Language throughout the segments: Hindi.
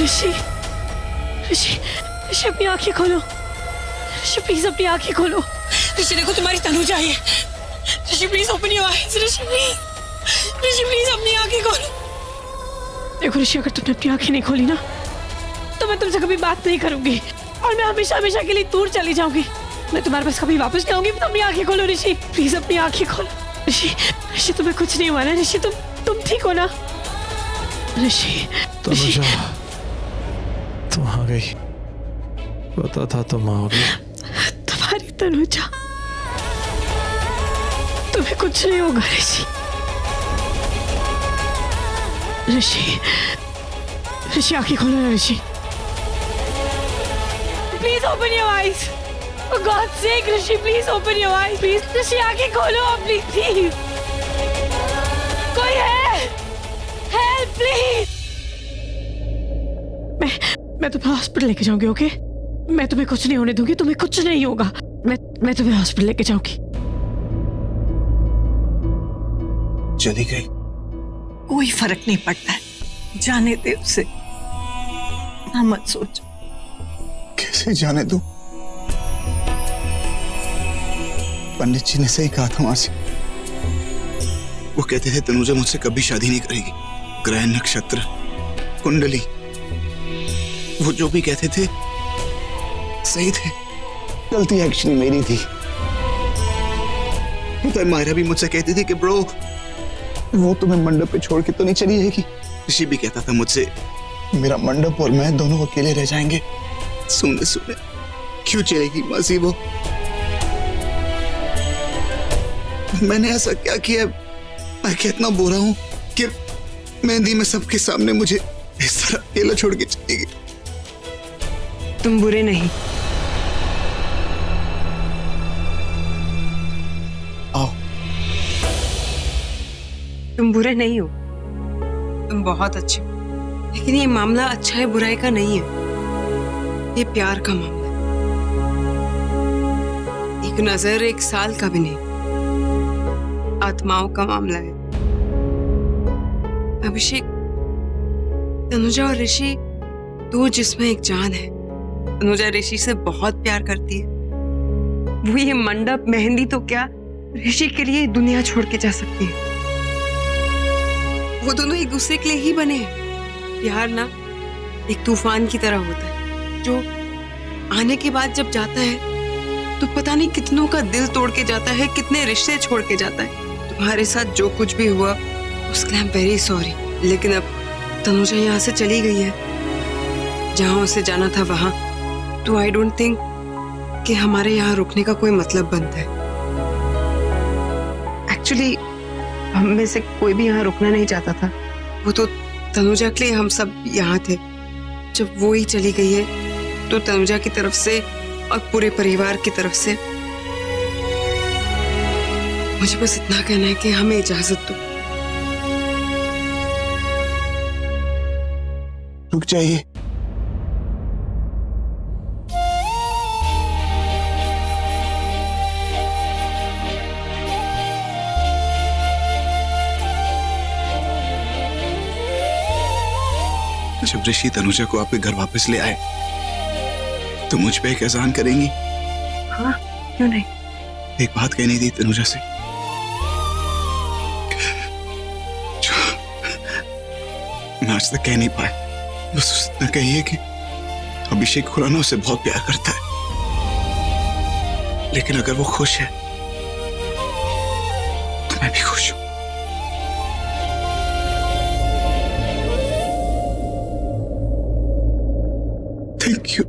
ऋषि ऋषि ऋषि अपनी आंखें खोलो। ऋषि प्लीज अपनी आंखें खोलो। ऋषि देखो तुम्हारी तनुजा है। Rishi please open your eyes. Rishi please अपनी आंखें खोलो। देखो ऋषि, अगर तुमने अपनी आंखें नहीं खोली ना तो मैं तुमसे कभी बात नहीं करूंगी और मैं हमेशा हमेशा के लिए दूर चली जाऊंगी। मैं तुम्हारे पास कभी वापस नहीं आऊंगी। तुम अपनी आंखें खोलो ऋषि, प्लीज अपनी आंखें खोलो। ऋषि तुम्हें कुछ नहीं हुआ ना? ऋषि तुम ठीक हो ना? ऋषि तनुजा तुम आ गई, पता था तुम आओगी। तुम्हारी तनुजा, तुम्हें कुछ नहीं होगा ऋषि। ऋषि आंखें खोलो ना Rishi. Please open your eyes. For God's sake, Rishi please open your eyes please. Rishi आंखें खोलो अपनी प्लीज। कोई है? Help please. मैं तुम्हें हॉस्पिटल लेके जाऊंगी, ओके? मैं तुम्हें कुछ नहीं होने दूंगी, तुम्हें कुछ नहीं होगा। मैं तुम्हें हॉस्पिटल लेके जाऊंगी। चली गई, कोई फर्क नहीं पड़ता है, जाने दे उसे, ना मत सोच। कैसे जाने दूं? पंडित जी ने सही कहा था वहां से। वो कहते थे तनुजा मुझसे कभी शादी नहीं करेगी। ग्रह, नक्षत्र, कुंडली, वो जो भी कहते थे सही थे। गलती एक्चुअली मेरी थी। तो मायरा भी मुझसे कहती थी कि ब्रो वो तुम्हें मंडप पे छोड़ के तो नहीं चली जाएगी। ऋषि भी कहता था मुझसे मेरा मंडप और मैं दोनों अकेले रह जाएंगे। सुने सुने क्यों चलेगी मासी वो? मैंने ऐसा क्या किया? मैं कितना बुरा हूं कि मेहंदी में सबके सामने मुझे इस तरह अकेला छोड़ के चली गई। तुम बुरे नहीं। आओ। तुम बुरे नहीं हो, तुम बहुत अच्छे हो। लेकिन ये मामला अच्छा है बुराई का नहीं है, ये प्यार का मामला है। एक नजर, एक साल का भी नहीं, आत्माओं का मामला है। अभिषेक, तनुजा और ऋषि दो जिस्म एक जान है। तनुजा ऋषि से बहुत प्यार करती है। वो ये मंडप, मेहंदी तो क्या, ऋषि के लिए दुनिया छोड़ के जा सकती है। वो दोनों एक दूसरे के लिए ही बने हैं। प्यार ना एक तूफान की तरह होता है जो आने के बाद जब जाता है तो पता नहीं कितनों का दिल तोड़ के जाता है, कितने रिश्ते छोड़ के जाता है। तुम्हारे साथ जो कुछ भी हुआ उसके लिए आई एम वेरी सॉरी। लेकिन अब तनुजा यहाँ से चली गई है जहां उसे जाना था वहां, तो आई डोंट थिंक कि हमारे यहाँ रुकने का कोई मतलब बनता है। एक्चुअली हम में से कोई भी यहाँ रुकना नहीं चाहता था। वो तो तनुजा के लिए हम सब यहाँ थे। जब वो ही चली गई है तो तनुजा की तरफ से और पूरे परिवार की तरफ से मुझे बस इतना कहना है कि हमें इजाजत दो। रुक जाइए। जब ऋषि तनुजा को आपके घर वापस ले आए तो मुझ पे एक एहसान करेंगी? हाँ, क्यों नहीं। एक बात कहनी थी तनुजा से, जो मैं आज तक कह नहीं पाया। बस इतना कहिए कि अभिषेक खुराना उसे बहुत प्यार करता है, लेकिन अगर वो खुश है तो मैं भी खुश हूं। Thank you.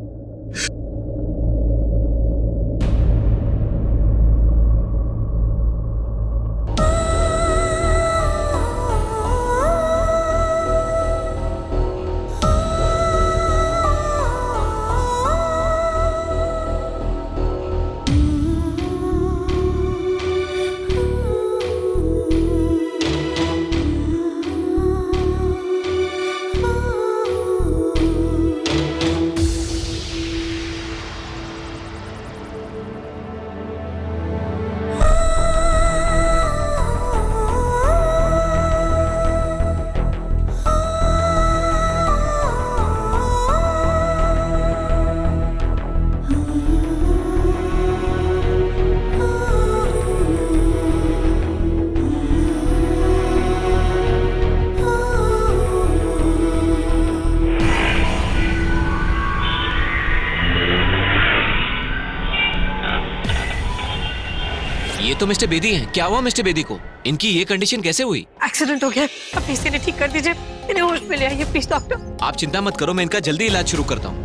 तो मिस्टर बेदी हैं। क्या हुआ मिस्टर बेदी को? इनकी ये कंडीशन कैसे हुई? एक्सीडेंट हो गया, अब प्लीज इन्हें ठीक कर दीजिए, इन्हें होश में ले आइए प्लीज डॉक्टर। आप चिंता मत करो, मैं इनका जल्दी इलाज शुरू करता हूँ।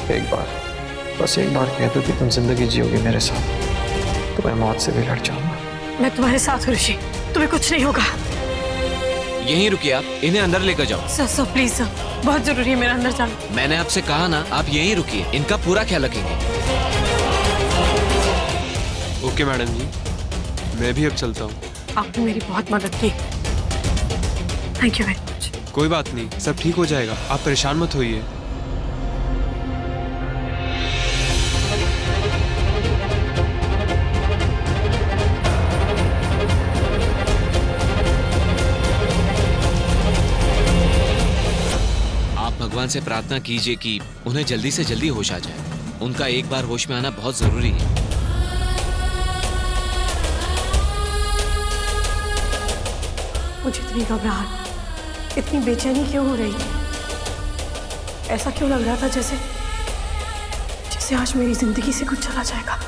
एक बार, बस एक बार कह दो कि तुम जिंदगी जियोगे मेरे साथ, तो मैं मौत से भी लड़ जाऊंगा। मैं तुम्हारे साथ हूँ ऋषि, तुम्हें कुछ नहीं होगा। यहीं रुकिए आप, इन्हें अंदर लेकर जाओ। सर प्लीज सर, बहुत जरूरी है मेरा अंदर जाना। मैंने आपसे कहा ना, आप यहीं रुकिए, इनका पूरा ख्याल रखेंगे। ओके मैडम जी, मैं भी अब चलता हूँ। आपने मेरी बहुत मदद की, थैंक यू वेरी मच। कोई बात नहीं, सब ठीक हो जाएगा, आप परेशान मत होइए। भगवान से प्रार्थना कीजिए कि उन्हें जल्दी से जल्दी होश आ जाए। उनका एक बार होश में आना बहुत जरूरी है। मुझे इतनी घबराहट, इतनी बेचैनी क्यों हो रही है? ऐसा क्यों लग रहा था जैसे आज मेरी जिंदगी से कुछ चला जाएगा।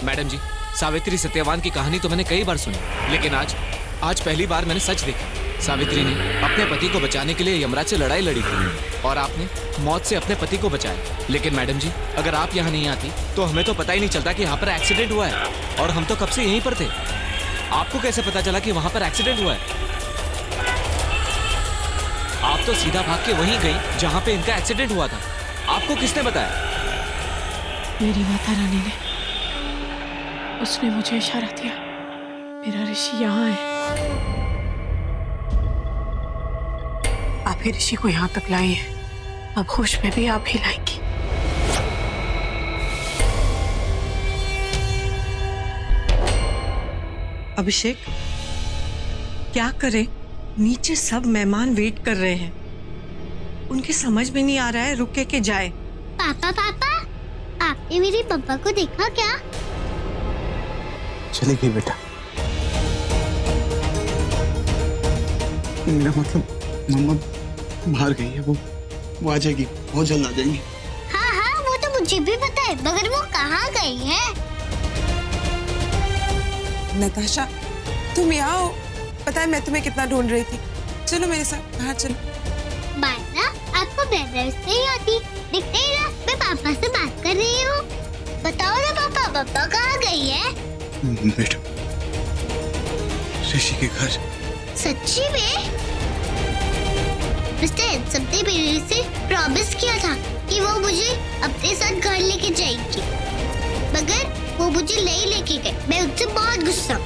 मैडम जी, सावित्री सत्यवान की कहानी तो मैंने कई बार सुनी, लेकिन आज पहली बार मैंने सच देखा। सावित्री ने अपने पति को बचाने के लिए यमराज से लड़ाई लड़ी थी और आपने मौत से अपने पति को बचाया। लेकिन मैडम जी, अगर आप यहाँ नहीं आती तो हमें तो पता ही नहीं चलता कि यहाँ पर एक्सीडेंट हुआ है, और हम तो कब से यहीं पर थे। आपको कैसे पता चला कि वहाँ पर एक्सीडेंट हुआ है? आप तो सीधा भाग के वहीं गई जहाँ पे इनका एक्सीडेंट हुआ था। आपको किसने बताया? मेरी माता रानी ने, उसने मुझे इशारा दिया, मेरा ऋषि यहाँ है। आप ही ऋषि को यहाँ तक लाई हैं, अब होश में भी आप ही लाएंगी। अभिषेक, क्या करें? नीचे सब मेहमान वेट कर रहे हैं, उनके समझ में नहीं आ रहा है रुके के जाए। पापा आपने मेरे पापा को देखा क्या? चली गई बेटा। मेरा मतलब मम्मा बाहर गई है, वो आ जाएगी, बहुत जल्द आ जाएंगी। हाँ, वो तो मुझे भी पता है, मगर वो कहाँ गई है? नताशा, तुम यहाँ हो? पता है मैं तुम्हें कितना ढूंढ रही थी। चलो मेरे साथ बाहर चलो। माना, आपको ब्रदर्स नहीं आती, दिखते ही ना, मैं पापा से बात कर रही हूँ। बताओ ना पापा कहाँ गई है? बेटा, ऋषि के घर। सच्ची में? मिस्टर हैंडसम ने मेरे से प्रॉमिस किया था कि वो मुझे अपने साथ घर लेके जाएंगी, मगर वो मुझे नहीं लेके गए। मैं उनसे बहुत गुस्सा हूँ।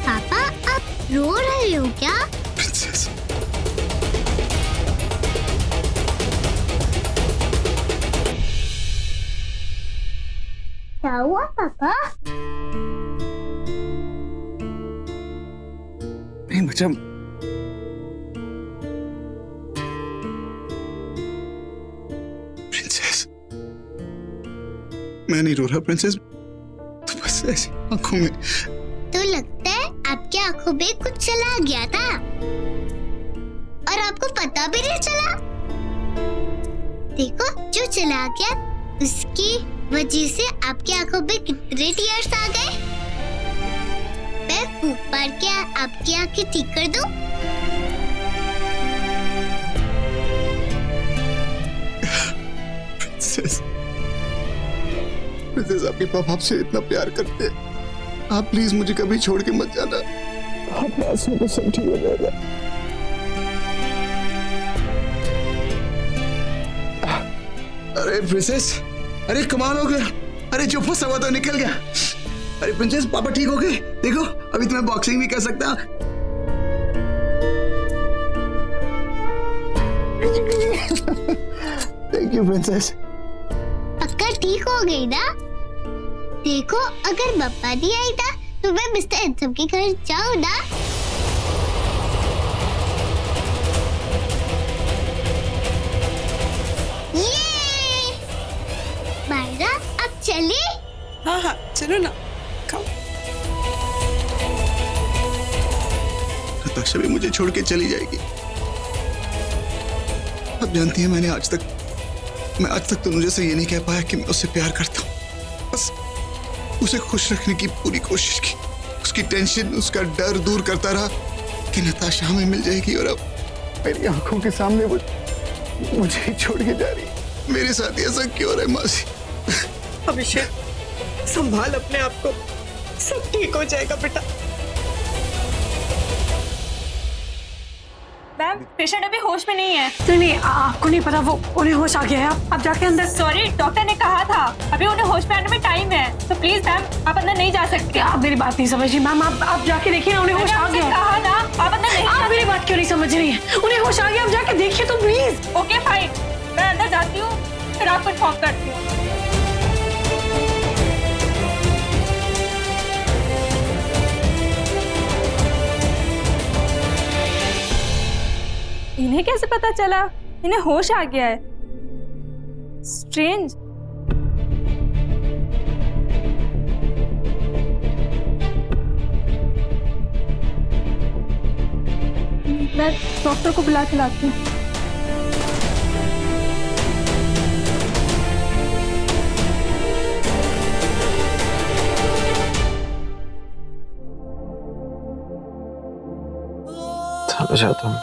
पापा, आप रो रहे हो क्या? प्रिंसेस, क्या हुआ पापा? नहीं बच्चा, प्रिंसेस, मैं नहीं रो रहा प्रिंसेस, तो बस ऐसी आंखों में। तो लगता है आपकी आंखों में कुछ चला गया था और आपको पता भी नहीं चला। देखो, जो चला गया उसकी वजह से आपकी आंखों में कितने टीयर्स आ गए। मैं फूंक मार के आपकी आंखें ठीक कर दूं? प्रिंसेस, आपके पापा आपसे इतना प्यार करते हैं, आप प्लीज मुझे कभी छोड़ के मत जाना। आप आंसू को सब ठीक हो जाएगा। अरे प्रिंसेस, अरे कमाल हो गया। अरे जो फंसा हुआ तो निकल गया। अरे प्रिंसेस, पापा ठीक हो गए। देखो, अभी तो मैं बॉक्सिंग भी कर सकता। Thank you princess. पक्का ठीक हो गई ना? देखो, अगर पापा नहीं आई था तो मैं मिस्टर हैंडसम के घर जाऊं ना। ये मायरा, अब चले? हाँ, चलो ना, खाओ। नताशा भी मुझे छोड़ के चली जाएगी। आप जानती हैं मैं आज तक तनुजा से ये नहीं कह पाया कि मैं उससे प्यार करता हूँ। बस उसे खुश रखने की पूरी कोशिश की, उसकी टेंशन, उसका डर दूर करता रहा कि नताशा हमें मिल जाएगी, और अब मेरी आंखों के सामने वो मुझे ही छोड़ के जा रही है। मेरे साथ ऐसा क्यों है मासी? अभिषेक, संभाल अपने आप को, सब ठीक हो जाएगा बेटा। मैम, पेशेंट अभी होश में नहीं है। नहीं, आपको नहीं पता, वो उन्हें होश आ गया है। आप जाके अंदर। सॉरी, डॉक्टर ने कहा था अभी उन्हें होश में आने में टाइम है, तो प्लीज मैम आप अंदर नहीं जा सकते। आप मेरी बात नहीं समझ रही मैम, आप जाके देखिए ना, उन्हें होश आ गया। कहा ना आप अंदर नहीं। आप मेरी बात क्यों नहीं समझ रही है? उन्हें होश आ गया, आप जाके देखिए तो प्लीज। ओके फाइन, मैं अंदर जाती हूँ, फिर आपको इन्फॉर्म करती हूँ। इन्हें कैसे पता चला इन्हें होश आ गया है? स्ट्रेंज। मैं डॉक्टर को बुला के लाती हूँ। तनुजा, तुम?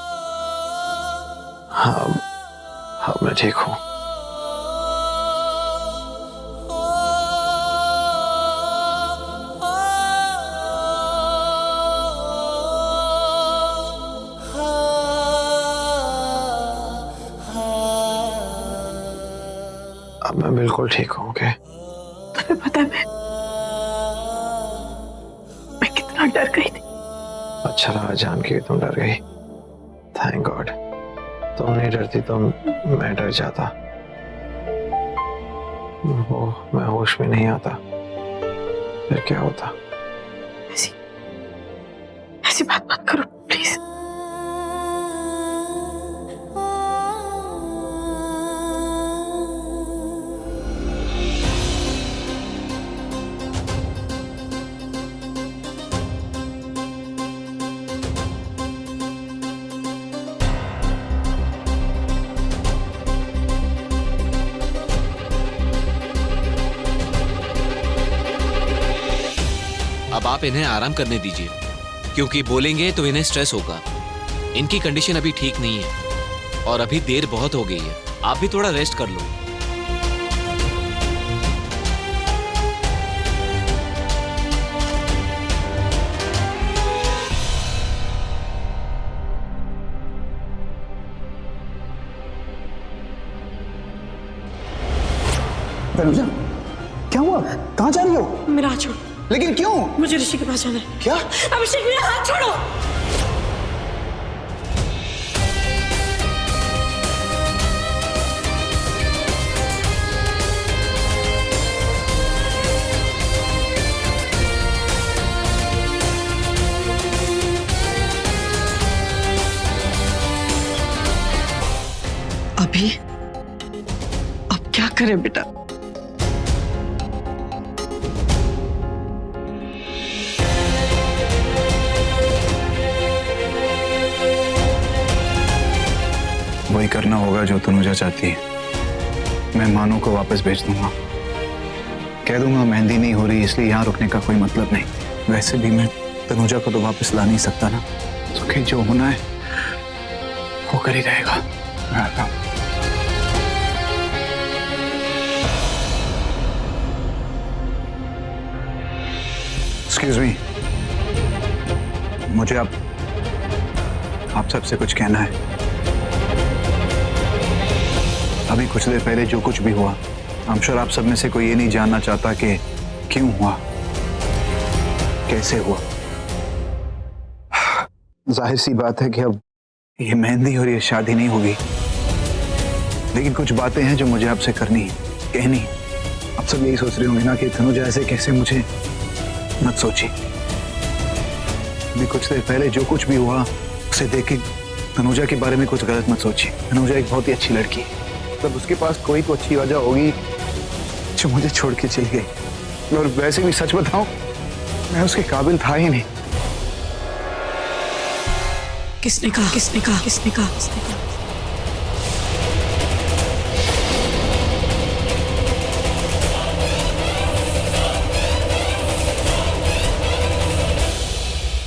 हाँ, मैं ठीक हूँ। अब मैं बिल्कुल ठीक हूँ। ओके? तुम्हें पता है मैं कितना डर गई थी। अच्छा लगा जान के तुम डर गई। Thank God. तुम नहीं डरती तो मैं डर जाता। वो मैं होश में नहीं आता, फिर क्या होता? ऐसी बात मत करो प्लीज। अब आप इन्हें आराम करने दीजिए, क्योंकि बोलेंगे तो इन्हें स्ट्रेस होगा। इनकी कंडीशन अभी ठीक नहीं है और अभी देर बहुत हो गई है। आप भी थोड़ा रेस्ट कर लो। तनुजा, क्या हुआ? कहाँ जा रही हो? मेरा हाथ छोड़ो। लेकिन क्यों? मुझे ऋषि के पास जाना है। क्या? अभिषेक, मेरा हाथ छोड़ो। अभी अब क्या करें बेटा? वही करना होगा जो तनुजा चाहती है। मैं मानो को वापस भेज दूंगा, कह दूंगा मेहंदी नहीं हो रही इसलिए यहाँ रुकने का कोई मतलब नहीं। वैसे भी मैं तनुजा को तो वापस ला नहीं सकता ना, तो जो होना है वो कर ही रहेगा। मैं आता हूं। एक्सक्यूज मी, मुझे आप सबसे कुछ कहना है। अभी कुछ देर पहले जो कुछ भी हुआ, आई एम श्योर आप सब में से कोई ये नहीं जानना चाहता कि क्यों हुआ, कैसे हुआ। जाहिर सी बात है कि अब ये मेहंदी और ये शादी नहीं होगी, लेकिन कुछ बातें हैं जो मुझे आपसे करनी है, कहनी। आप सब यही सोच रहे होंगे ना कि तनुजा ऐसे कैसे, मुझे मत सोचिए। अभी कुछ देर पहले जो कुछ भी हुआ उसे देख के तनुजा के बारे में कुछ गलत मत सोचिए। तनुजा एक बहुत ही अच्छी लड़की है, तब उसके पास कोई तो अच्छी वजह होगी जो मुझे छोड़ के चली गई। और वैसे भी सच बताऊं, मैं उसके काबिल था ही नहीं। किसने कहा?